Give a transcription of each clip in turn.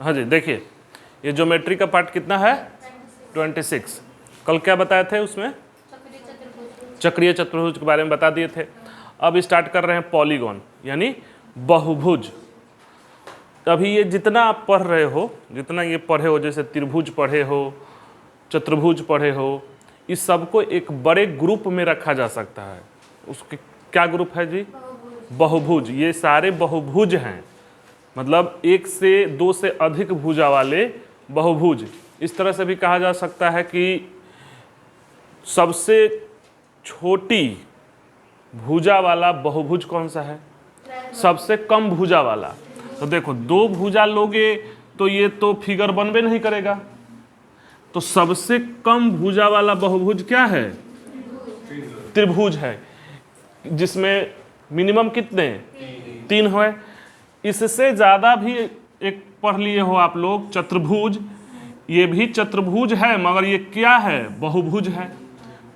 हाँ जी, देखिए ये ज्योमेट्री का पार्ट कितना है 26। कल क्या बताए थे उसमें, चक्रीय चतुर्भुज के बारे में बता दिए थे। अब स्टार्ट कर रहे हैं पॉलीगॉन यानी बहुभुज। अभी ये जितना आप पढ़ रहे हो, जितना ये पढ़े हो, जैसे त्रिभुज पढ़े हो, चतुर्भुज पढ़े हो, इस सबको एक बड़े ग्रुप में रखा जा सकता है। उसके क्या ग्रुप है जी, बहुभुज। ये सारे बहुभुज हैं, मतलब एक से दो से अधिक भुजा वाले बहुभुज। इस तरह से भी कहा जा सकता है कि सबसे छोटी भुजा वाला बहुभुज कौन सा है, सबसे कम भुजा वाला। तो देखो दो भुजा लोगे तो ये तो फिगर बनबे नहीं करेगा, तो सबसे कम भुजा वाला बहुभुज क्या है, त्रिभुज है, जिसमें मिनिमम कितने 3 है। इससे ज़्यादा भी एक पढ़ लिए हो आप लोग चतुर्भुज, ये भी चतुर्भुज है मगर ये क्या है, बहुभुज है।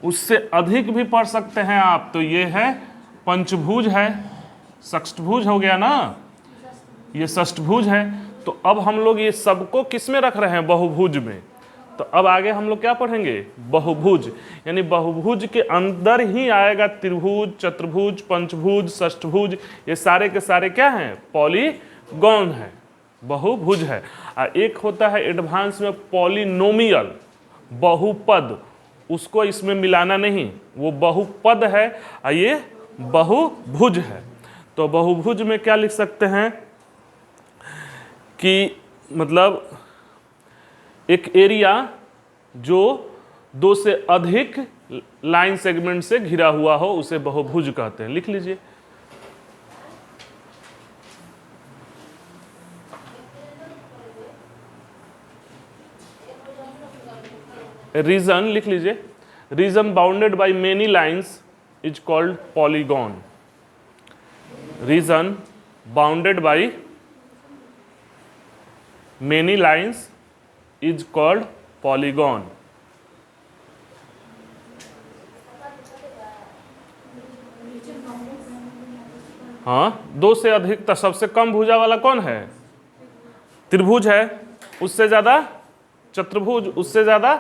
उससे अधिक भी पढ़ सकते हैं आप, तो ये है पंचभुज है, षष्ठभुज हो गया ना, ये षष्ठभुज है। तो अब हम लोग ये सबको किस में रख रहे हैं, बहुभुज में। तो अब आगे हम लोग क्या पढ़ेंगे, बहुभुज, यानी बहुभुज के अंदर ही आएगा त्रिभुज, चतुर्भुज, पंचभुज, षष्ठभुज, ये सारे के सारे क्या हैं, पॉलीगॉन है, बहुभुज है। और एक होता है एडवांस में पॉलिनोमियल, बहुपद, उसको इसमें मिलाना नहीं, वो बहुपद है और ये बहुभुज है। तो बहुभुज में क्या लिख सकते हैं कि मतलब एक एरिया जो 2 से अधिक लाइन सेगमेंट से घिरा हुआ हो उसे बहुभुज कहते हैं। लिख लीजिए, रीजन लिख लीजिए, reason bounded by many lines is called polygon. Reason bounded by many lines is called polygon. हाँ, 2 से अधिक, तो सबसे कम भुजा वाला कौन है, त्रिभुज है, उससे ज्यादा चतुर्भुज, उससे ज्यादा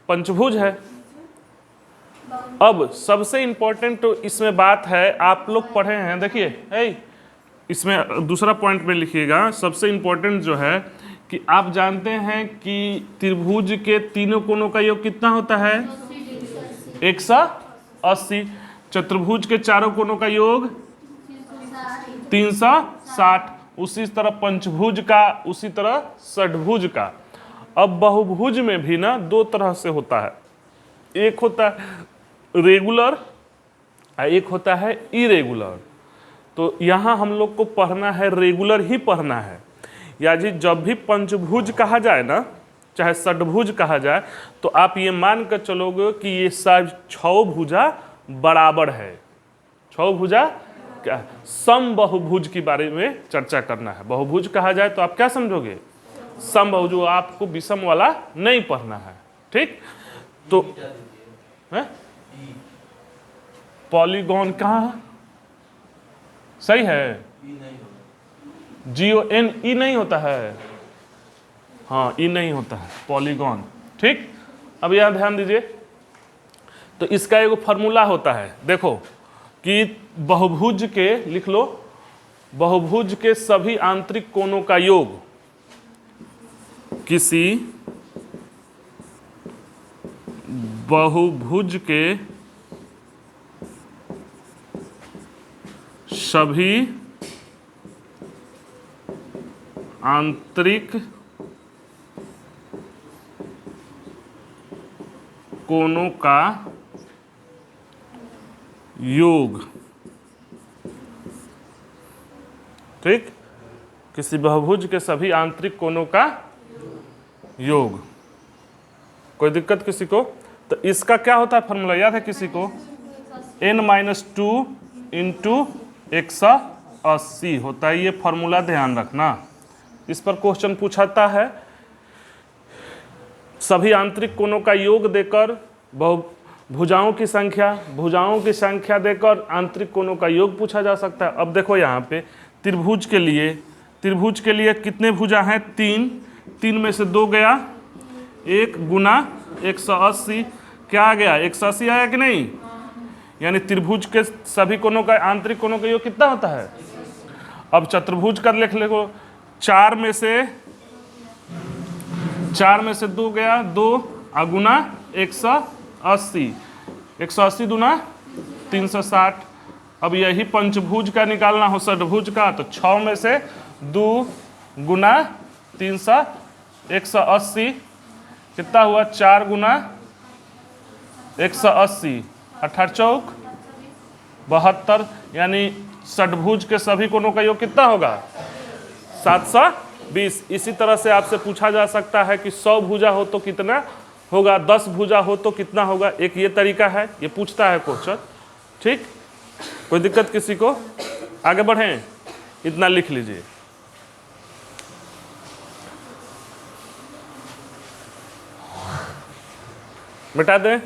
पंचभुज है। अब सबसे इंपॉर्टेंट तो इसमें बात है, आप लोग पढ़े हैं, देखिए इसमें दूसरा पॉइंट में लिखिएगा, सबसे इंपॉर्टेंट जो है कि आप जानते हैं कि त्रिभुज के तीनों कोनों का योग कितना होता है, 180। चतुर्भुज के चारों कोनों का योग 360। उसी तरह पंचभुज का, उसी तरह षड्भुज का। अब बहुभुज में भी ना 2 तरह से होता है, एक होता है रेगुलर और एक होता है इरेगुलर। तो यहाँ हम लोग को पढ़ना है, रेगुलर ही पढ़ना है। या जी जब भी पंचभुज कहा जाए ना, चाहे षड्भुज कहा जाए, तो आप ये मान कर चलोगे कि ये सब 6 भुजा बराबर है। 6 भुजा क्या, समबहुभुज के बारे में चर्चा करना है। बहुभुज कहा जाए तो आप क्या समझोगे, समबहुज, आपको विषम वाला नहीं पढ़ना है, ठीक। तो पॉलीगॉन कहाँ सही है, GON-E नहीं होता है, हाँ ई नहीं होता है, पॉलीगॉन, ठीक। अब यह ध्यान दीजिए, तो इसका एक फॉर्मूला होता है, देखो कि बहुभुज के, लिख लो, बहुभुज के सभी आंतरिक कोणों का योग किसी बहुभुज के सभी आंतरिक कोणों का योग, ठीक, किसी बहुभुज के सभी आंतरिक कोणों का योग। कोई दिक्कत किसी को? तो इसका क्या होता है फॉर्मूला, याद है किसी को? n-2 इंटू 180 होता है, ये फॉर्मूला ध्यान रखना। इस पर क्वेश्चन पूछाता है, सभी आंतरिक कोणों का योग देकर भुजाओं की संख्या देकर आंतरिक कोणों का योग पूछा जा सकता है। अब देखो यहाँ पे त्रिभुज के लिए त्रिभुज के लिए कितने भुजा हैं? 3, 3 में से 2 गया, 1 गुना 180, क्या आ गया? 180 आया कि नहीं? यानी त्रिभुज के सभी कोणों का आंतरिक कोणों का योग कितना होता है? अब चतुर्भुज का लिख लो, 4 में से 2 गया, 2 गुना 180, 180 दूना 360। अब यही पंचभुज का निकालना हो, षटभुज का, तो 6 में से 2 गुना 300, 180, कितना हुआ? 4 गुना 180, 18 चौक 72, यानी षटभुज के सभी कोणों का योग कितना होगा? 720। इसी तरह से आपसे पूछा जा सकता है कि 100 भुजा हो तो कितना होगा, 10 भुजा हो तो कितना होगा। एक ये तरीका है, ये पूछता है क्वेश्चन। ठीक, कोई दिक्कत किसी को? आगे बढ़ें, इतना लिख लीजिए। मिटा दें।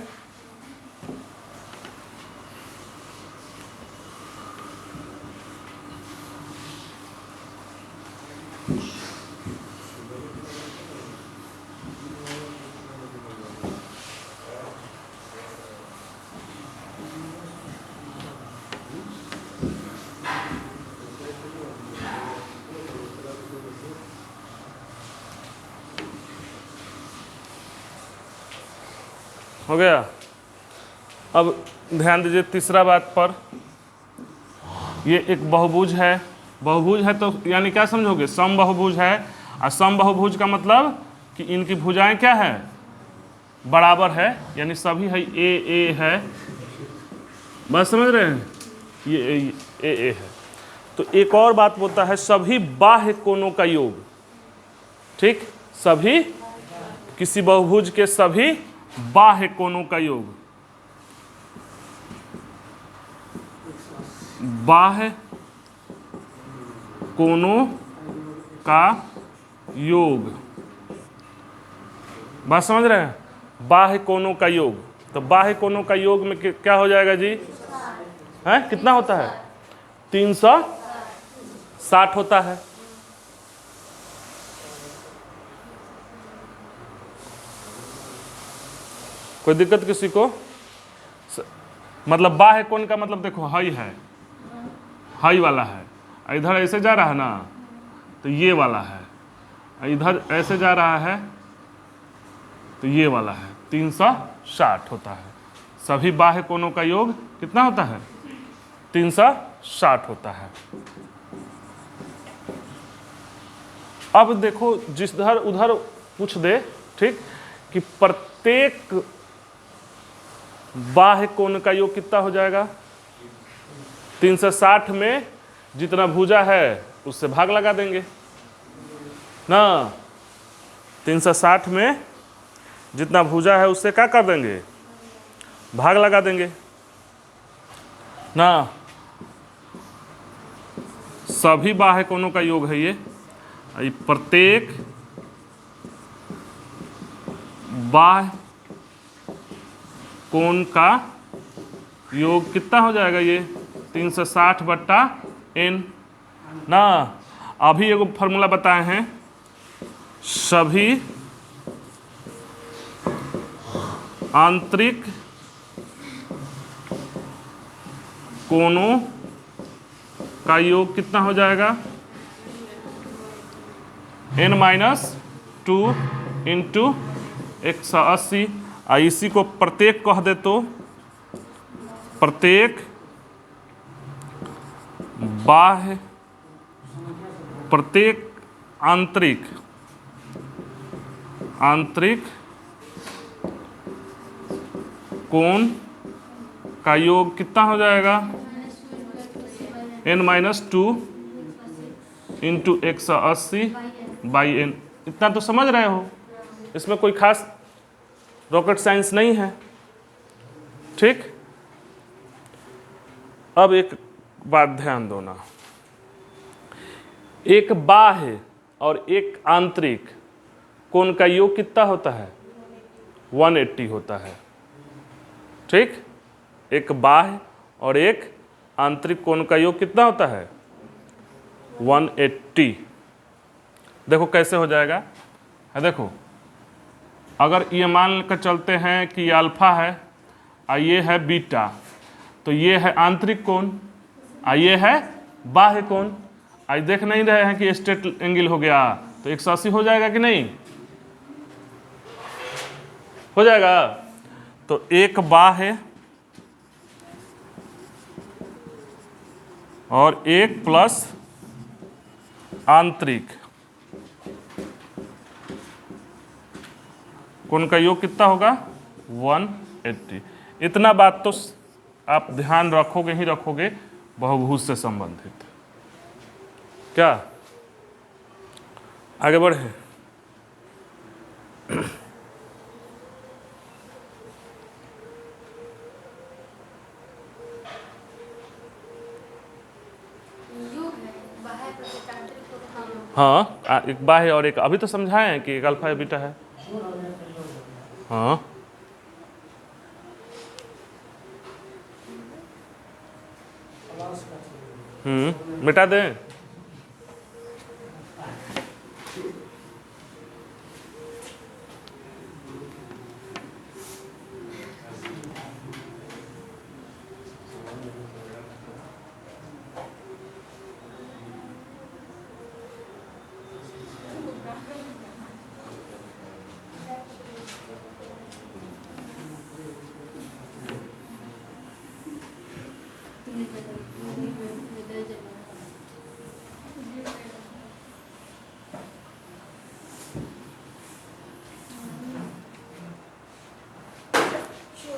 हो गया। अब ध्यान दीजिए तीसरा बात पर, ये एक बहुभुज है। बहुभुज है तो यानी क्या समझोगे? समबाहुभुज है। और समबाहुभुज का मतलब कि इनकी भुजाएं क्या है? बराबर है, यानी सभी है ए है। बात समझ रहे हैं? ये ए है। तो एक और बात बोलता है सभी बाह्य कोणों का योग। ठीक, सभी, किसी बहुभुज के सभी बाह्य कोणों का योग, बाह्य कोणों का योग। बात समझ रहे हैं? बाह्य कोणों का योग। तो बाह्य कोणों का योग में क्या हो जाएगा जी? है कितना होता है? 360 होता है। कोई दिक्कत किसी को? मतलब बाह्य कोण का मतलब देखो, हाई है, हाई वाला है, इधर ऐसे जा रहा है ना, तो ये वाला है, इधर ऐसे जा रहा है तो ये वाला है। 360 होता है। सभी बाह्य कोणों का योग कितना होता है? 360 होता है। अब देखो, जिधर उधर पूछ दे, ठीक, कि प्रत्येक बाह्य कोण का योग कितना हो जाएगा? 360 में जितना भुजा है उससे भाग लगा देंगे ना। 360 में जितना भुजा है उससे क्या कर देंगे? भाग लगा देंगे ना। सभी बाह्य कोणों का योग है ये। प्रत्येक बाह्य कोण का योग कितना हो जाएगा? ये 360/n ना। अभी एगो फॉर्मूला बताए हैं, सभी आंतरिक कोणों का योग कितना हो जाएगा? n-2 into 180। इसी को प्रत्येक कह दे तो प्रत्येक बाह्य, प्रत्येक आंतरिक कोण का योग कितना हो जाएगा? n-2 into 180/n। इतना तो समझ रहे हो, इसमें कोई खास रॉकेट साइंस नहीं है। ठीक, अब एक बात ध्यान दो ना, एक बाह्य और एक आंतरिक कोण का योग कितना होता है? 180 होता है। ठीक, एक बाह्य और एक आंतरिक कोण का योग कितना होता है? 180। देखो कैसे हो जाएगा, है देखो, अगर ये मान कर चलते हैं कि ये अल्फा है और ये है बीटा, तो ये है आंतरिक कोण और ये है बाह्य कोण। आज देख नहीं रहे हैं कि स्ट्रेट एंगल हो गया, तो 180 हो जाएगा कि नहीं, हो जाएगा। तो एक बाह्य और एक प्लस आंतरिक कोण का योग कितना होगा 180। इतना बात तो आप ध्यान रखोगे ही रखोगे बहुभुज से संबंधित। क्या आगे बढ़े? हाँ, एक बाह्य और एक, अभी तो समझाए हैं कि एक अल्फा बीटा है। हाँ, मिटा दें।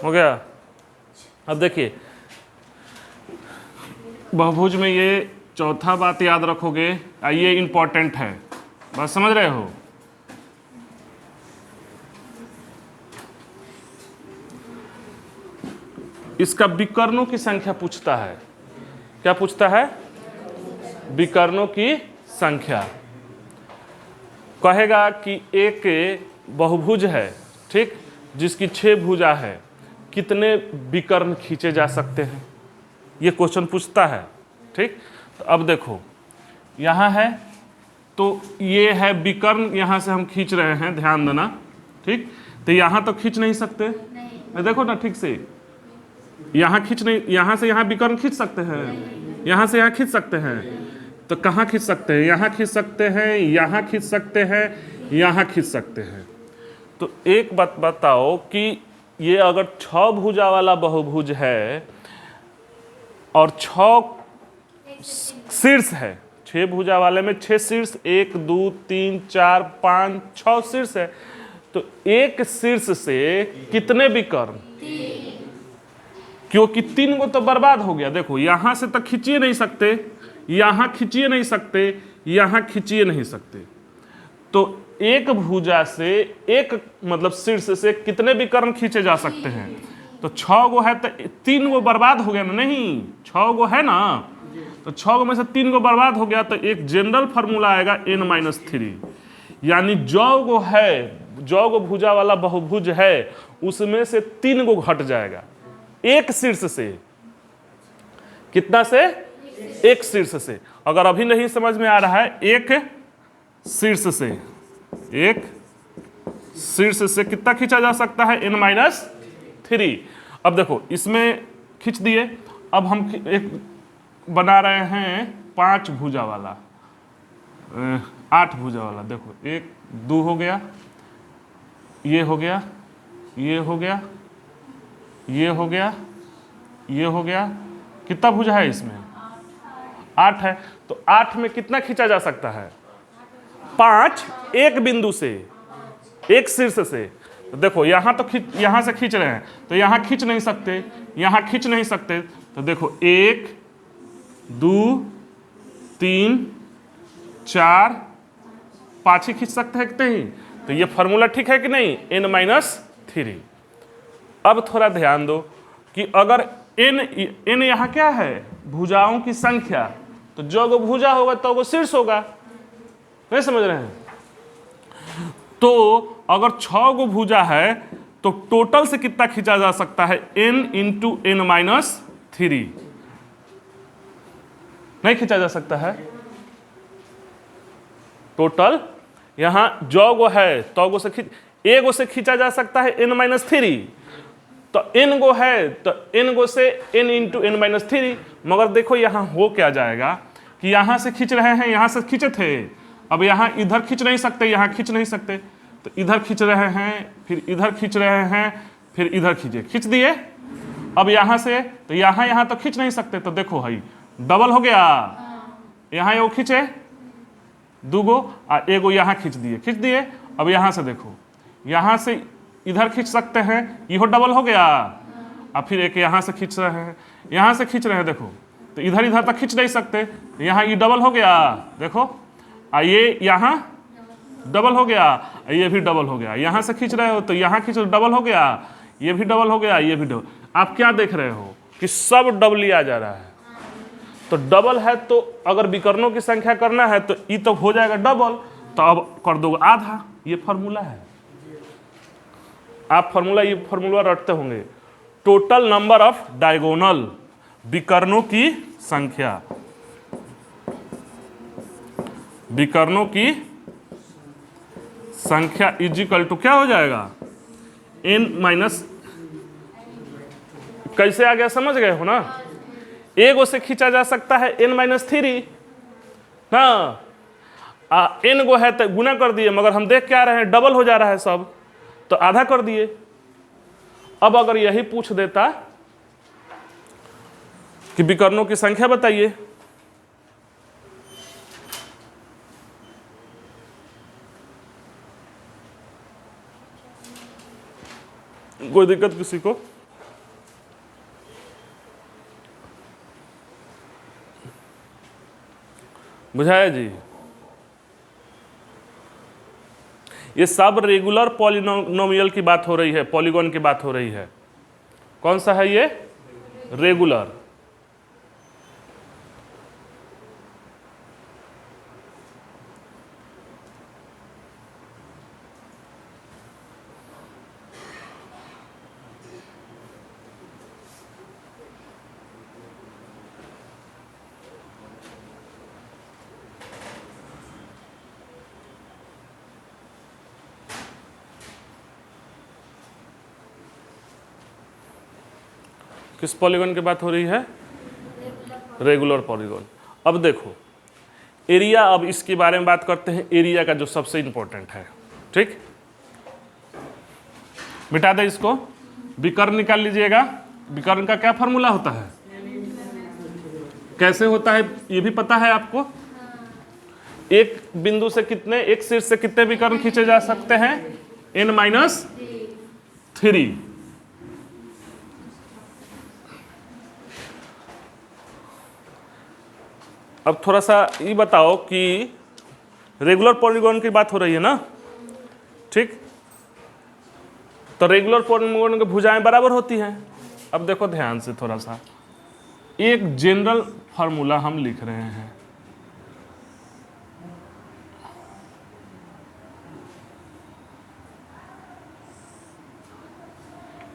हो गया। अब देखिए बहुभुज में ये चौथा बात याद रखोगे, ये इंपॉर्टेंट है, बात समझ रहे हो। इसका विकर्णों की संख्या पूछता है। क्या पूछता है? विकर्णों की संख्या। कहेगा कि एक बहुभुज है, ठीक, जिसकी 6 भुजा है, कितने विकर्ण खींचे जा सकते हैं, ये क्वेश्चन पूछता है, ठीक। तो अब देखो यहाँ है, तो ये है विकर्ण, यहाँ से हम खींच रहे हैं, ध्यान देना, ठीक। तो यहाँ तो खींच नहीं सकते, देखो ना ठीक से, यहाँ खींच नहीं, यहाँ से यहाँ विकर्ण खींच सकते हैं, यहाँ से यहाँ खींच सकते हैं, तो कहाँ खींच सकते हैं? यहाँ खींच सकते हैं, यहाँ खींच सकते हैं, यहाँ खींच सकते हैं। तो एक बात बताओ कि ये अगर 6 भुजा वाला बहुभुज है और 6 शीर्ष है, 6 भुजा वाले में 6 शीर्ष, 1 2 3 4 5 6 शीर्ष है, तो एक शीर्ष से कितने विकर्ण? क्योंकि 3 को तो बर्बाद हो गया। देखो यहां से तक खींचिए नहीं सकते, यहां खींचिए नहीं सकते, यहां खींचिए नहीं सकते, तो एक भुजा से एक मतलब शीर्ष से कितने विकर्ण खींचे जा सकते हैं? तो 6 गो है तो 3 गो बर्बाद हो गया ना, नहीं 6 गो है ना, तो 6 गो में से 3 गो बर्बाद हो गया, तो एक जनरल फार्मूला आएगा n-3, यानी जो गो भुजा वाला बहुभुज है उसमें से 3 गो घट जाएगा एक शीर्ष से। कितना से? एक शीर्ष से। अगर अभी नहीं समझ में आ रहा है, एक शीर्ष से, एक शीर्ष से कितना खींचा जा सकता है? n-3। अब देखो इसमें खींच दिए, अब हम एक बना रहे हैं 5 भुजा वाला, 8 भुजा वाला। देखो 1 2 हो गया, ये हो गया, ये हो गया, ये हो गया, ये हो गया, कितना भुजा है इसमें? 8 है। तो 8 में कितना खींचा जा सकता है? 5 एक बिंदु से, एक शीर्ष से। तो देखो यहाँ तो यहाँ से खींच रहे हैं, तो यहाँ खींच नहीं सकते, यहाँ खींच नहीं सकते, तो देखो 1 2 3 4 5 ही खींच सकते हैं कि नहीं? तो ये फॉर्मूला ठीक है कि नहीं? n-3। अब थोड़ा ध्यान दो कि अगर n यहाँ क्या है? भुजाओं की संख्या, तो जो गो भुजा होगा तो वो शीर्ष होगा, नहीं समझ रहे हैं? तो अगर 6 गो भुजा है तो टोटल से कितना खींचा जा सकता है? n × n-3 नहीं खींचा जा सकता है, टोटल यहाँ जो गो है तो गो से खींच, ए गो से खींचा जा सकता है n-3, तो n गो है तो n गो से n इंटू n-3। मगर देखो यहाँ हो क्या जाएगा कि यहाँ से खींच रहे हैं, यहाँ से खींचे थे, अब यहाँ इधर खींच नहीं सकते, यहाँ खींच नहीं सकते, तो इधर खींच रहे हैं, फिर इधर खींच रहे हैं, फिर इधर खींचे, खींच दिए। अब यहाँ से तो यहाँ तो खींच नहीं सकते, तो देखो भाई डबल हो गया, यहाँ एगो खींचे दूगो और एगो यहाँ खींच दिए। अब यहाँ से देखो, यहाँ से इधर खींच सकते हैं, इहो डबल हो गया, और फिर एक यहाँ से खींच रहे हैं, यहाँ से खींच रहे हैं, देखो तो इधर तक खींच नहीं सकते, यहाँ ये डबल हो गया, देखो ये यहाँ डबल हो गया, ये भी डबल हो गया, यहाँ से खींच रहे हो तो यहाँ खींच डबल हो गया, ये भी डबल हो गया, ये भी डबल। आप क्या देख रहे हो कि सब डबल लिया जा रहा है, तो डबल है तो अगर विकर्णों की संख्या करना है तो ये तो हो जाएगा डबल, तो अब कर दो आधा। ये फार्मूला है, आप ये फार्मूला रटते होंगे, टोटल नंबर ऑफ डायगोनल, विकर्णों की संख्या, विकर्णों की संख्या इज इक्वल टू क्या हो जाएगा, n-, कैसे आ गया समझ गए हो ना। एगो से खींचा जा सकता है n-3 ना, n गो है तो गुना कर दिए, मगर हम देख क्या रहे हैं डबल हो जा रहा है सब, तो आधा कर दिए। अब अगर यही पूछ देता कि विकर्णों की संख्या बताइए, कोई दिक्कत किसी को? बुझाया जी? ये सब रेगुलर पॉलिनोमियल की बात हो रही है, पॉलीगॉन की बात हो रही है। कौन सा है ये? रेगुलर। किस पॉलीगॉन की बात हो रही है? Regular polygon. अब देखो एरिया, अब इसके बारे में बात करते हैं, एरिया का जो सबसे इंपॉर्टेंट है। ठीक, मिटा दे इसको, विकर्ण निकाल लीजिएगा। विकर्ण का क्या फॉर्मूला होता है, कैसे होता है ये भी पता है आपको? एक बिंदु से कितने, एक शीर्ष से कितने विकर्ण खींचे जा सकते हैं? n-3। अब थोड़ा सा ये बताओ कि रेगुलर पॉलीगॉन की बात हो रही है ना, ठीक? तो रेगुलर पॉलीगॉन की भुजाएं बराबर होती हैं। अब देखो ध्यान से थोड़ा सा, एक जनरल फार्मूला हम लिख रहे हैं।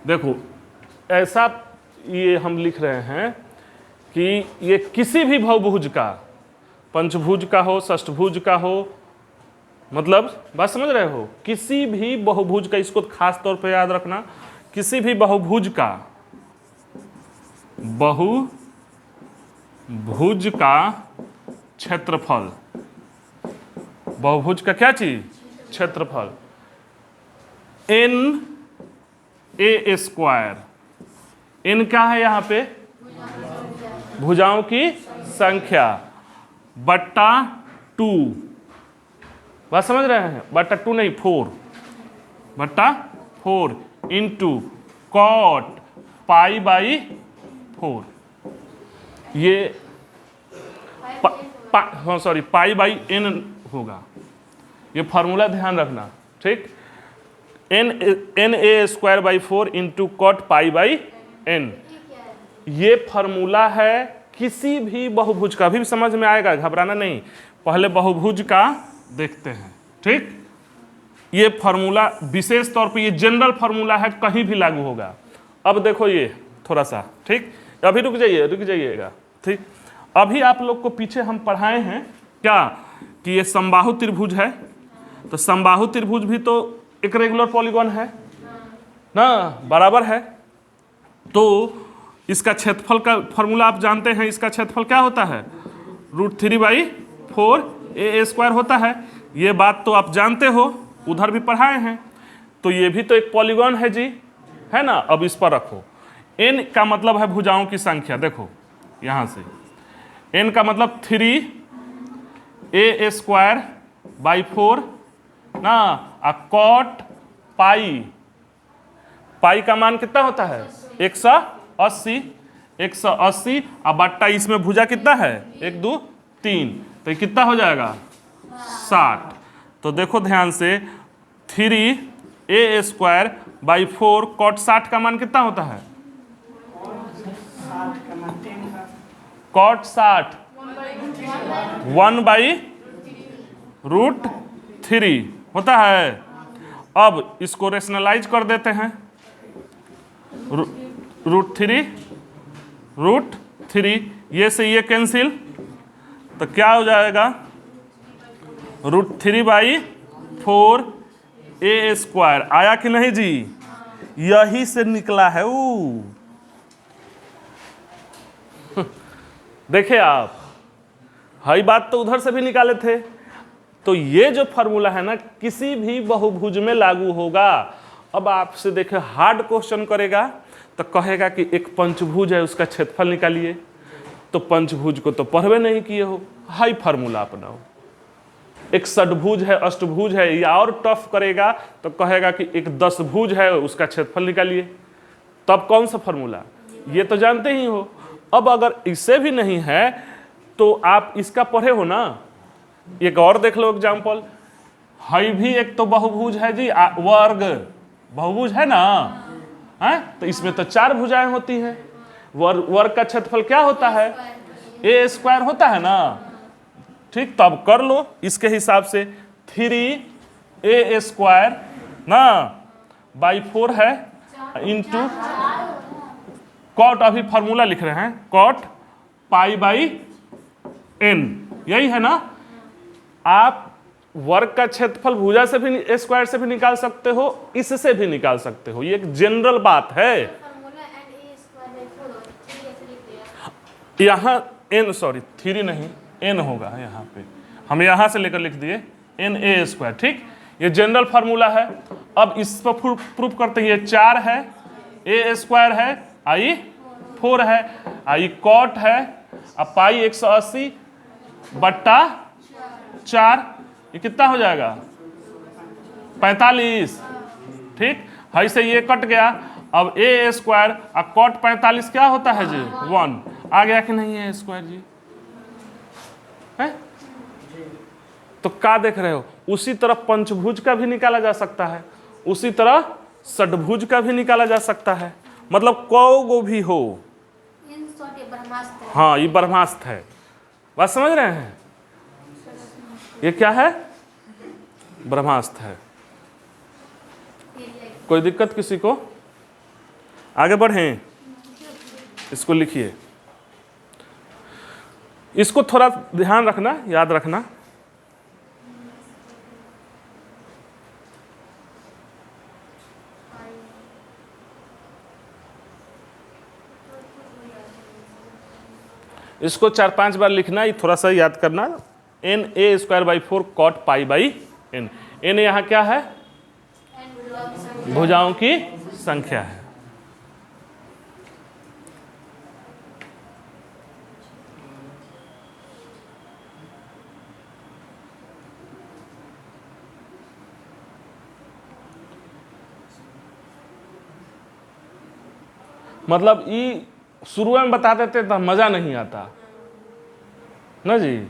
देखो ऐसा ये हम लिख रहे हैं कि ये किसी भी बहुभुज का, पंचभुज का हो, षष्ठभुज का हो, मतलब बात समझ रहे हो, किसी भी बहुभुज का, इसको खास तौर पे याद रखना, किसी भी बहुभुज का, बहुभुज का क्षेत्रफल, बहुभुज का क्या चीज? क्षेत्रफल, n² n क्या है यहाँ पे? भुजाओं की संख्या बट्टा 2। बात समझ रहे हैं? बट्टा 2 नहीं, 4 बट्टा 4 इंटू कॉट π/4। ये सॉरी π/n होगा। ये फॉर्मूला ध्यान रखना, ठीक? na²/4 इंटू कॉट π/n, ये फॉर्मूला है किसी भी बहुभुज का। भी समझ में आएगा, घबराना नहीं, पहले बहुभुज का देखते हैं, ठीक? ये फॉर्मूला विशेष तौर पे, ये जनरल फॉर्मूला है, कहीं भी लागू होगा। अब देखो ये थोड़ा सा, ठीक? अभी रुक जाइएगा, ठीक? अभी आप लोग को पीछे हम पढ़ाए हैं क्या कि ये समबाहु त्रिभुज है, तो समबाहु त्रिभुज भी तो एक रेगुलर पॉलीगॉन है ना, बराबर है। तो इसका क्षेत्रफल का फॉर्मूला आप जानते हैं, इसका क्षेत्रफल क्या होता है, √3/4 होता है। ये बात तो आप जानते हो, उधर भी पढ़ाए हैं। तो ये भी तो एक पॉलीगॉन है जी, है ना। अब इस पर रखो, n का मतलब है भुजाओं की संख्या। देखो यहां से n का मतलब 3a²/4 ना, कॉट पाई का मान कितना होता है 180 और बट्टा इसमें भुजा कितना है 1 2 3, तो ये कितना हो जाएगा 60। तो देखो ध्यान से 3a²/4 कॉट 60 का मान कितना होता है, कॉट 60 1/√3 होता है। अब इसको रेशनलाइज कर देते हैं, √3 ये से ये कैंसिल, तो क्या हो जाएगा √3/4 a² आया कि नहीं जी, यही से निकला है वो। देखिए आप, हई बात तो उधर से भी निकाले थे। तो ये जो फॉर्मूला है ना, किसी भी बहुभुज में लागू होगा। अब आपसे देखे हार्ड क्वेश्चन करेगा तो कहेगा कि एक पंचभुज है, उसका क्षेत्रफल निकालिए। तो पंचभुज को तो पढ़वे नहीं किए हो, हाई फार्मूला अपनाओ। एक षटभुज है, अष्टभुज है, या और टफ करेगा तो कहेगा कि एक 10 भुज है, उसका क्षेत्रफल निकालिए। तब कौन सा फार्मूला, ये तो जानते ही हो। अब अगर इससे भी नहीं है तो आप इसका पढ़े हो ना, एक और देख लो एग्जाम्पल। हाई भी एक तो बहुभुज है जी, वर्ग बहुभुज है ना, है? तो इसमें तो 4 भुजाएं होती हैं। वर्ग का क्षेत्रफल क्या होता है, a² होता है ना। ठीक, तब कर लो इसके हिसाब से। 3a² ना /4 है इंटू कॉट, अभी फार्मूला लिख रहे हैं, कॉट π/n, यही है ना। आप वर्ग का क्षेत्रफल भुजा से भी a² से भी निकाल सकते हो, इससे भी निकाल सकते हो, ये एक जनरल बात है। यहाँ n, सॉरी 3 नहीं n होगा, यहाँ पे हम यहाँ से लेकर लिख दिए na²। ठीक, ये जनरल फार्मूला है। अब इस पर प्रूफ करते हैं, ये 4 है, a² है, i4 है, i कॉट है, अब पाई 180/4, ये कितना हो जाएगा 45। ठीक, हाई से ये कट गया। अब a² और कॉट 45 क्या होता है जी 1, आ गया कि नहीं है a² जी, है? तो क्या देख रहे हो, उसी तरह पंचभुज का भी निकाला जा सकता है, उसी तरह षटभुज का भी निकाला जा सकता है। मतलब को भी हो, हाँ ये ब्रह्मास्त्र है। बात समझ रहे हैं, ये क्या है, ब्रह्मास्त्र है। कोई दिक्कत किसी को, आगे बढ़ें, इसको लिखिए, इसको थोड़ा ध्यान रखना, याद रखना। इसको 4-5 बार लिखना, ये थोड़ा सा याद करना। na²/4 कॉट π/n, n यहाँ क्या है, भुजाओं की संख्या है। मतलब ये शुरू में बता देते तो मजा नहीं आता ना जी।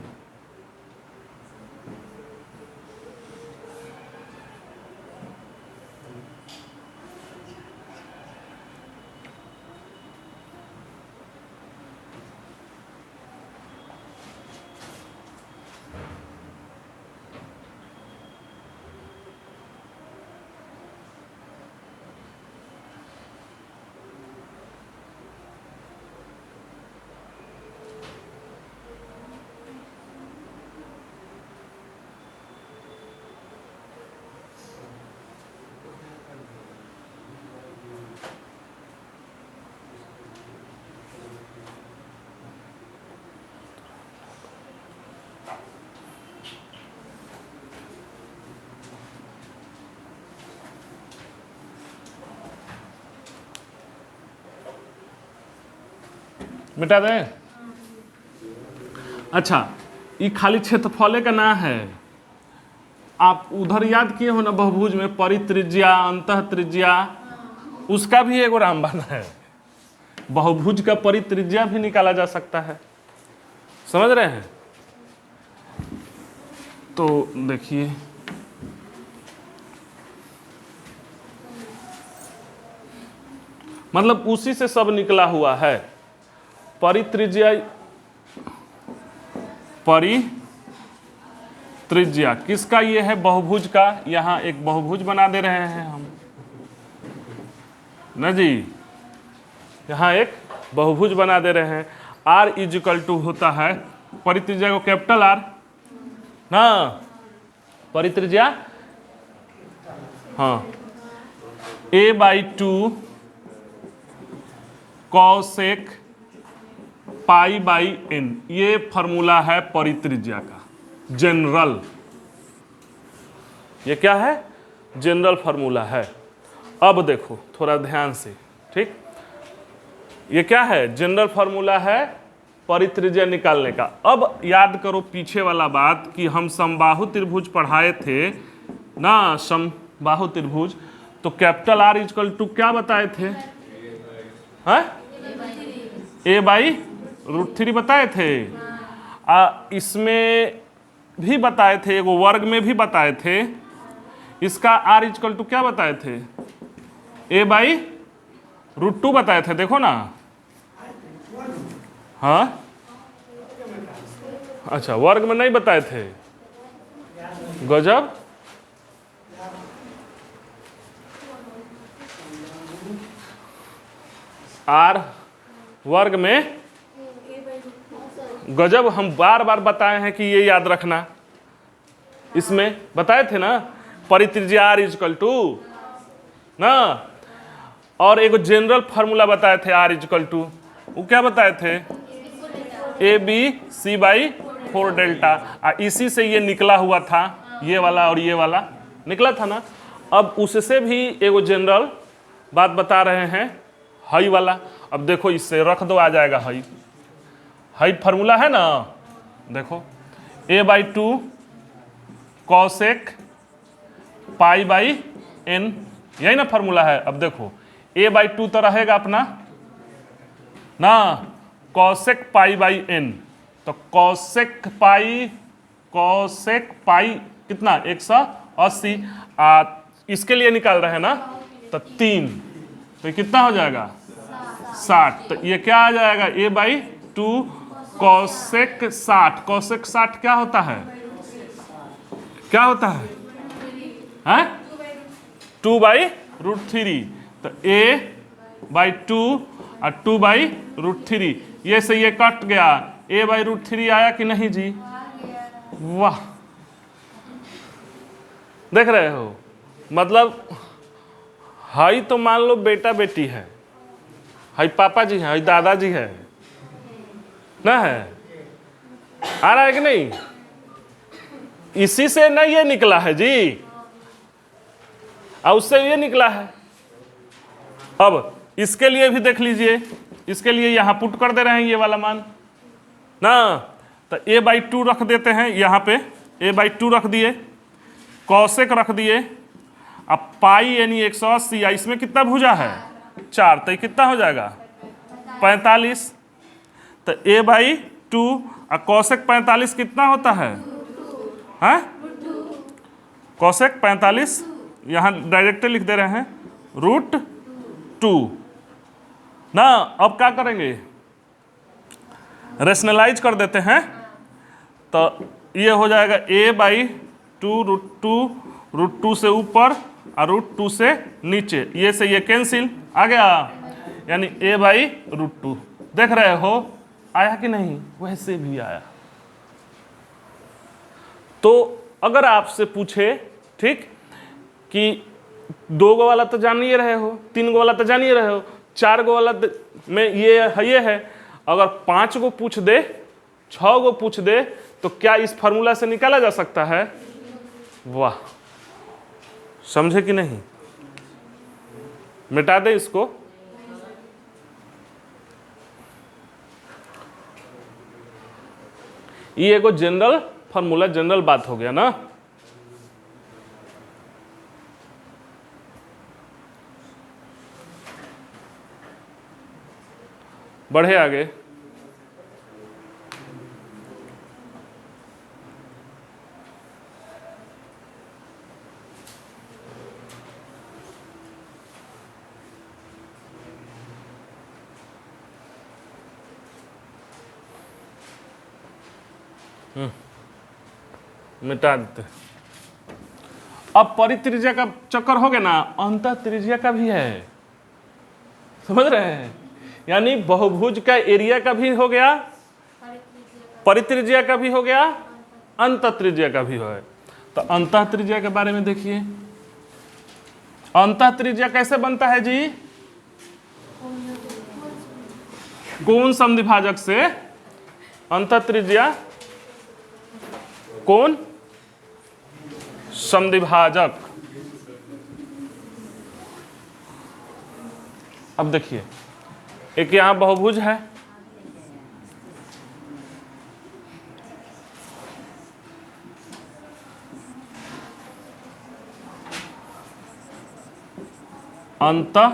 मिटा दें। अच्छा, ये खाली क्षेत्रफल का ना है, आप उधर याद किए हो ना बहुभुज में परित्रिज्या अंतः त्रिज्या, उसका भी एक रामबाण है। बहुभुज का परित्रिज्या भी निकाला जा सकता है, समझ रहे हैं। तो देखिए मतलब उसी से सब निकला हुआ है। परित्रिज्या, परित्रिज्या किसका ये है? बहुभुज का। यहां एक बहुभुज बना दे रहे हैं हम ना जी, यहां एक बहुभुज बना दे रहे हैं। R इजिकल टू होता है परित्रिज्या को कैपिटल R ना, परित्रिज्या हाँ a/2 कॉसेक π/n, ये फॉर्मूला है परित्रिज्या का, जनरल। ये क्या है? जनरल फॉर्मूला है। अब देखो थोड़ा ध्यान से, ठीक, ये क्या है? जनरल फॉर्मूला है परित्रिज्या निकालने का। अब याद करो पीछे वाला बात कि हम समबाहु त्रिभुज पढ़ाए थे ना, समबाहु त्रिभुज, तो कैपिटल R इक्वल टू क्या बताए थे? a/√3 बताए थे। इसमें भी बताए थे, एगो वर्ग में भी बताए थे। इसका R इक्वल टू क्या बताए थे? a/√2 बताए थे, देखो ना। हाँ अच्छा, वर्ग में नहीं बताए थे, गजब। R वर्ग में गजब, हम बार बार बताए हैं कि ये याद रखना। इसमें बताए थे ना परित्रिज्या R इक्वल टू ना, और एक जनरल फार्मूला बताए थे R इक्वल टू, वो क्या बताए थे? ABC/4 delta. इसी से ये निकला हुआ था, ये वाला और ये वाला निकला था ना। अब उससे भी एगो जनरल बात बता रहे हैं, हाई वाला। अब देखो इससे रख दो, आ जाएगा हाई। हाई फार्मूला है ना, देखो a/2 कॉसेक π/n, यही ना फार्मूला है। अब देखो a/2 तो रहेगा अपना ना, कॉसेक π/n, तो कॉसेक पाई कितना? 180। इसके लिए निकाल रहे हैं ना, तो 3, तो कितना हो जाएगा? 60। तो ये क्या आ जाएगा? a/2 cosec 60। कॉसेक 60 क्या होता है? क्या होता है? हैं? 2/√3। तो a/2 और 2/√3, ये से ये कट गया, a/√3 आया कि नहीं जी? वाह, देख रहे हो, मतलब हाई तो मान लो बेटा बेटी है, हाई पापा जी है, हाई दादाजी है ना, है आ रहा है कि नहीं? इसी से ना ये निकला है जी, और उससे ये निकला है। अब इसके लिए भी देख लीजिए, इसके लिए यहां पुट कर दे रहे हैं ये वाला मान ना, तो a/2 रख देते हैं यहाँ पे, a/2 रख दिए, कॉसेक रख दिए, अब पाई यानी 180, इसमें कितना भुजा है? 4, तो कितना हो जाएगा? 45। तो a/2 और कॉसेक 45 कितना होता है? हैं? कॉसेक 45 यहाँ डायरेक्ट लिख दे रहे हैं, √2 ना। अब क्या करेंगे? रेशनलाइज कर देते हैं, तो ये हो जाएगा a/2 √2 से ऊपर और √2 से नीचे, ये से ये कैंसिल आ गया, यानी a/√2। देख रहे हो आया कि नहीं? वैसे भी आया। तो अगर आपसे पूछे, ठीक, कि 2 गो वाला तो जान ही रहे हो, 3 गो वाला तो जान ही रहे हो, 4 गो वाला में ये है, अगर 5 गो पूछ दे, 6 गो पूछ दे, तो क्या इस फार्मूला से निकाला जा सकता है? वाह, समझे कि नहीं? मिटा दे इसको। ये एगो जनरल फॉर्मूला, जनरल बात हो गया ना। बढ़े आगे। मिटा देते। अब परित्रिज्या का चक्कर हो गया ना, अंतः त्रिज्या का भी है, समझ रहे हैं? यानी बहुभुज का एरिया का भी हो गया, परित्रिज्या का भी हो गया, अंतः त्रिज्या का भी हो गया। तो अंतः त्रिज्या के बारे में देखिए, अंतः त्रिज्या कैसे बनता है जी? कोण समद्विभाजक से अंतः त्रिज्या, कोण समद्विभाजक। अब देखिए, एक यहां बहुभुज है, अंतः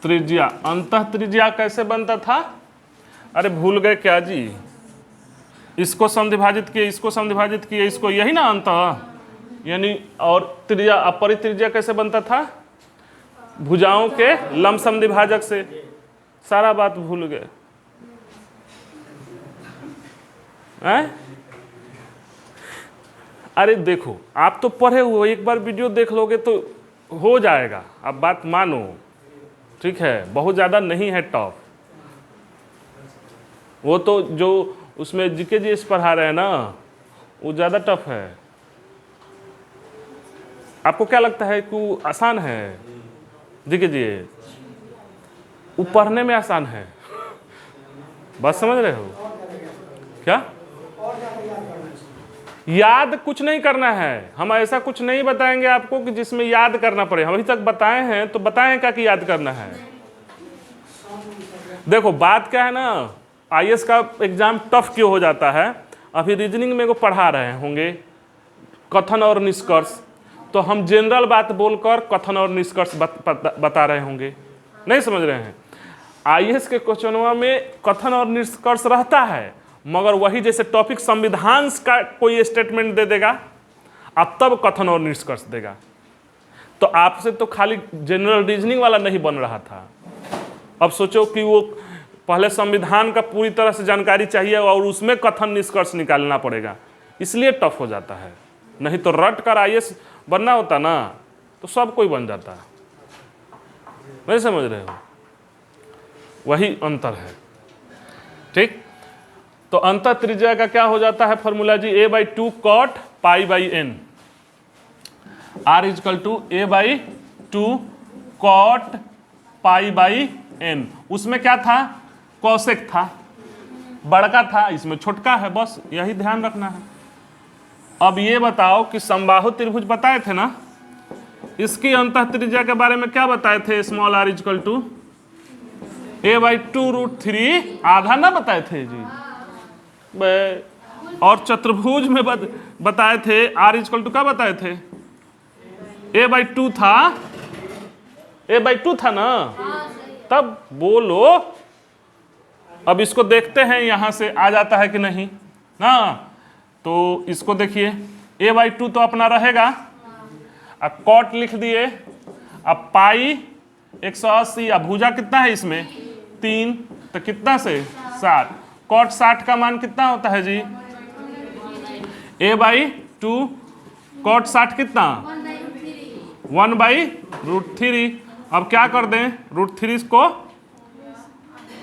त्रिज्या। अंतः त्रिज्या कैसे बनता था? अरे भूल गए क्या जी? इसको समद्विभाजित किए, इसको समद्विभाजित किए, इसको, यही ना अंतः। यानी और त्रिज्या, अपरित्रिज्या कैसे बनता था? भुजाओं के लंब समद्विभाजक से। सारा बात भूल गए हैं? अरे देखो, आप तो पढ़े हुए, एक बार वीडियो देख लोगे तो हो जाएगा। अब बात मानो, ठीक है? बहुत ज़्यादा नहीं है टॉप, वो तो जो उसमें जीके जीएस पढ़ा रहे हैं ना, वो ज़्यादा टफ है। आपको क्या लगता है कि वो आसान है? जीके जीएस वो पढ़ने में आसान है, बात समझ रहे हो क्या? याद कुछ नहीं करना है, हम ऐसा कुछ नहीं बताएंगे आपको कि जिसमें याद करना पड़े। हम अभी तक बताए हैं तो बताएं क्या कि याद करना है। देखो बात क्या है ना, आईएएस का एग्जाम टफ क्यों हो जाता है? अभी रीजनिंग में को पढ़ा रहे होंगे कथन और निष्कर्ष, तो हम जनरल बात बोलकर कथन और निष्कर्ष बता रहे होंगे, नहीं समझ रहे हैं? आईएएस के क्वेश्चनों में कथन और निष्कर्ष रहता है, मगर वही जैसे टॉपिक संविधान का कोई स्टेटमेंट दे देगा, अब तब कथन और निष्कर्ष देगा। तो आपसे तो खाली जनरल रीजनिंग वाला नहीं बन रहा था। अब सोचो कि वो पहले संविधान का पूरी तरह से जानकारी चाहिए और उसमें कथन निष्कर्ष निकालना पड़ेगा, इसलिए टफ हो जाता है। नहीं तो रट कर आईएएस बनना होता ना तो सब कोई बन जाता है, नहीं समझ रहे हो? वही अंतर है, ठीक? तो अंतः त्रिज्या का क्या हो जाता है फॉर्मूला जी? a/2 cot π/n, r = a/2 cot π/n। उसमें क्या था? कौशिक था, बड़का था, इसमें छोटका है, बस यही ध्यान रखना है। अब ये बताओ कि समबाहु त्रिभुज बताए थे ना, इसकी अंतः त्रिज्या के बारे में क्या बताए थे? स्मॉल r = a/2√3, आधा ना बताए थे जी? और चतुर्भुज में बताए थे r = क्या बताए थे? a/2 था, a/2 था ना? तब बोलो। अब इसको देखते हैं, यहां से आ जाता है कि नहीं ना? तो इसको देखिए, a/2 तो अपना रहेगा, अब कॉट लिख दिए, अब पाई 180, अब भुजा कितना है इसमें? 3, तो कितना से 60। कॉट 60 का मान कितना होता है जी? a/2 कॉट 60 कितना? 1/√3। अब क्या कर दें? √3 को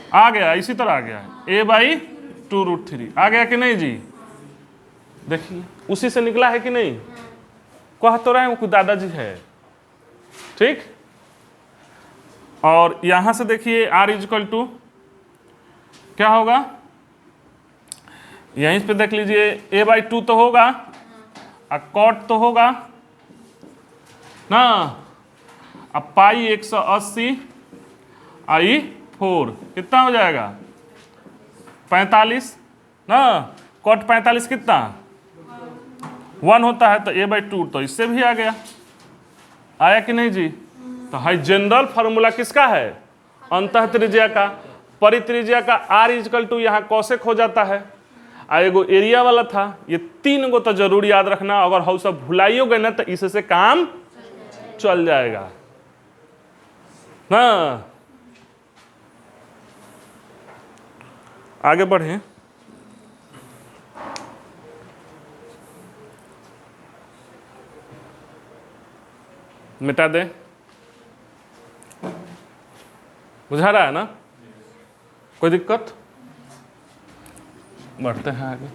आ गया, इसी तरह आ गया, a/2√3 आ गया कि नहीं जी? देखिए उसी से निकला है कि नहीं? कह तो रहे हैं वो दादाजी है, ठीक? और यहां से देखिए r = क्या होगा? यहीं पे देख लीजिए, a/2 तो होगा और कॉट तो होगा ना। अब पाई 180 I/4 कितना हो जाएगा? 45। ना। कॉट 45 कितना 1 होता है, तो a/2 तो इससे भी आ गया, आया कि नहीं जी। तो हाई जनरल फार्मूला किसका है, अंतः त्रिज्या का। परित्रिज्या का r इजकल टू यहाँ कौशिक हो जाता है, आ एगो एरिया वाला था। ये 3 गो तो जरूर याद रखना, अगर हम सब भुलाइयो गए ना तो इससे काम चल जाएगा ना। आगे बढ़े, मिटा दे, बुझा रहा है ना, कोई दिक्कत। बढ़ते हैं आगे।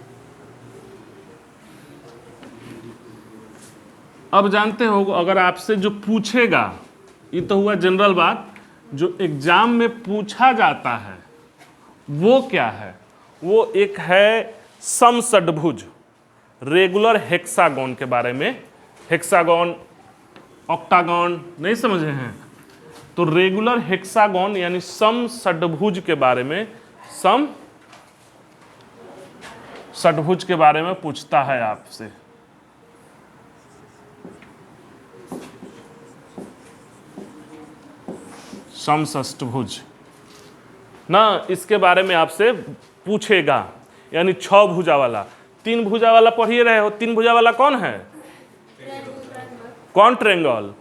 अब जानते हो, अगर आपसे जो पूछेगा, ये तो हुआ जनरल बात, जो एग्जाम में पूछा जाता है वो क्या है, वो एक है समषड्भुज, रेगुलर हेक्सागोन के बारे में। हेक्सागोन ऑक्टागोन नहीं समझे हैं, तो रेगुलर हेक्सागोन यानी समषड्भुज के बारे में, समषड्भुज के बारे में पूछता है आपसे। समषष्टभुज ना, इसके बारे में आपसे पूछेगा, यानी 6 भुजा वाला। 3 भुजा वाला पढ़िए रहे हो, 3 भुजा वाला कौन है, कौन ट्रेंगल,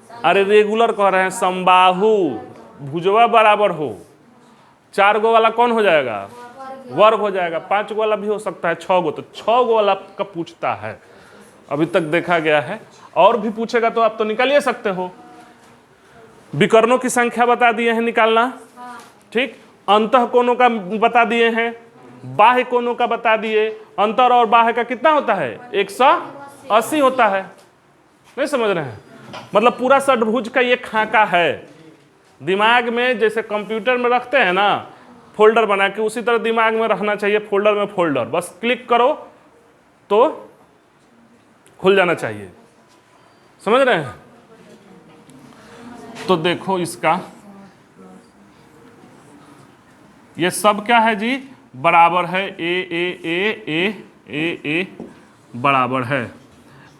अरे रेगुलर कह रहे हैं, समबाहु, भुजवा बराबर हो। 4 गो वाला कौन हो जाएगा, वर्ग हो जाएगा। 5 गो वाला भी हो सकता है, 6 गो, तो 6 गो वाला का पूछता है, अभी तक देखा गया है। और भी पूछेगा तो आप तो निकाल ही सकते हो। विकर्णों की संख्या बता दिए हैं निकालना, ठीक। अंतः कोणों का बता दिए हैं, बाह्य कोणों का बता दिए। अंतर और बाह्य का कितना होता है, 180 होता है। नहीं समझ रहे हैं, मतलब पूरा षड्भुज का ये खाका है। दिमाग में जैसे कंप्यूटर में रखते हैं ना फोल्डर बना के, उसी तरह दिमाग में रखना चाहिए, फोल्डर में फोल्डर, बस क्लिक करो तो खुल जाना चाहिए। समझ रहे हैं। तो देखो इसका, ये सब क्या है जी, बराबर है, ए बराबर है,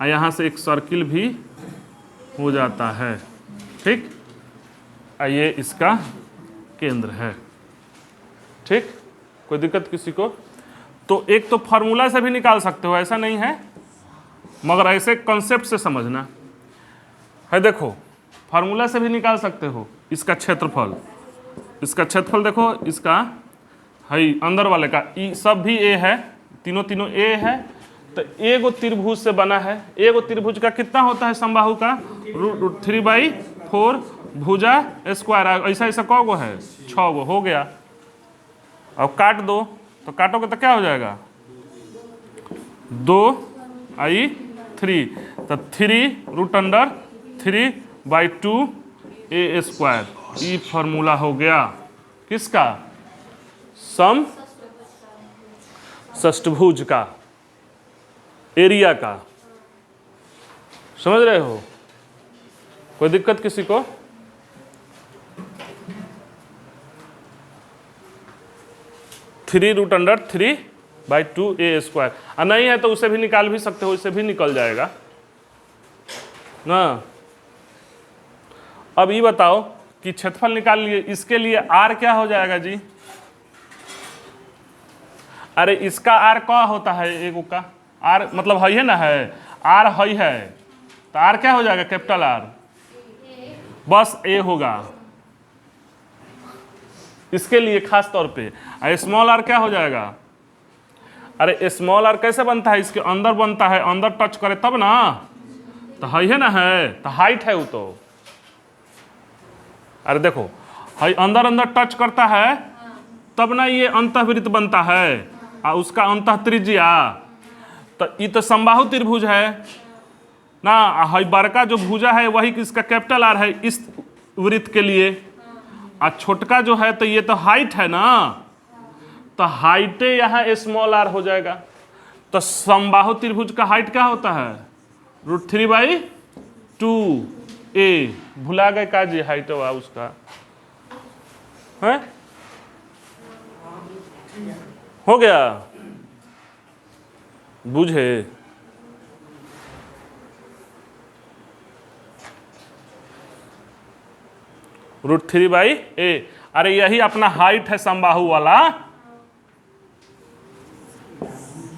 और यहाँ से एक सर्किल भी हो जाता है, ठीक। ये इसका केंद्र है, ठीक। कोई दिक्कत किसी को। तो एक तो फार्मूला से भी निकाल सकते हो, ऐसा नहीं है, मगर ऐसे कॉन्सेप्ट से समझना है। देखो फार्मूला से भी निकाल सकते हो इसका क्षेत्रफल। इसका क्षेत्रफल देखो, इसका है अंदर वाले का ई सब भी ए है, तीनों ए है। तो ए गो त्रिभुज से बना है, ए गो त्रिभुज का कितना होता है समबाहु का, √3/4 भुजा स्क्वायर। ऐसा ऐसा कौ गो है, 6 गो हो गया। अब काट दो, तो काटोगे तो क्या हो जाएगा, 2/3, तो 3√3/2 a स्क्वायर। ई फॉर्मूला हो गया किसका, समषष्टभुज का, एरिया का। समझ रहे हो, कोई दिक्कत किसी को। (3√3/2 a स्क्वायर), नहीं है तो उसे भी निकाल भी सकते हो, इसे भी निकल जाएगा ना। अब ये बताओ कि क्षेत्रफल निकाल लिए, इसके लिए r क्या हो जाएगा जी, अरे इसका r क्या होता है, एगो का r मतलब है ना, है r है, तो r क्या हो जाएगा, कैपिटल R, बस a होगा इसके लिए खास तौर पे। स्मॉल r क्या हो जाएगा, अरे स्मॉल r कैसे बनता है, इसके अंदर बनता है, अंदर टच करे तब ना, तो है ना, है तो हाइट है वो तो। अरे देखो है अंदर अंदर टच करता है तब ना ये अंतःवृत्त बनता है, और उसका अंतः त्रिज्या, तो ये तो समबाहु त्रिभुज है ना। है बड़का जो भुजा है वही इसका कैपिटल R है इस वृत्त के लिए, और छोटका जो है तो ये तो हाइट है ना, तो हाइटे यहाँ स्मॉल r हो जाएगा। तो समबाहु त्रिभुज का हाइट क्या होता है, √3/2 a। भुला गए का जी, हाइट हुआ उसका है हो गया, बुझे? √3/a। अरे यही अपना हाइट है समबाहु वाला,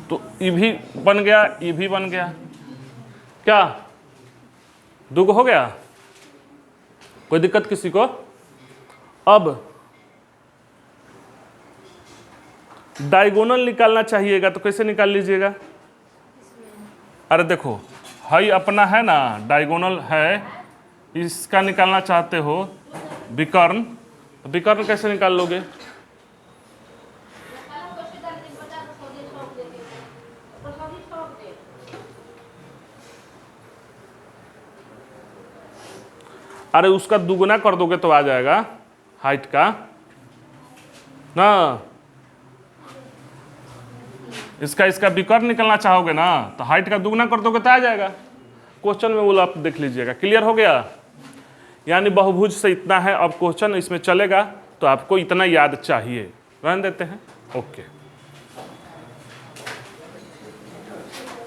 तो ये भी बन गया, ये भी बन गया। क्या दुगो हो गया? कोई दिक्कत किसी को? अब डायगोनल निकालना चाहिएगा तो कैसे निकाल लीजिएगा? अरे देखो, हाई अपना है ना, डायगोनल है, इसका निकालना चाहते हो विकर्ण, तो विकर्ण कैसे निकाल लोगे? अरे उसका दुगुना कर दोगे तो आ जाएगा हाइट का ना। इसका विकर्ण निकलना चाहोगे ना, तो हाइट का दुगुना कर दोगे तो आ जाएगा। क्वेश्चन में वो आप देख लीजिएगा। क्लियर हो गया? यानी बहुभुज से इतना है। अब क्वेश्चन इसमें चलेगा तो आपको इतना याद चाहिए, रहने देते हैं। ओके।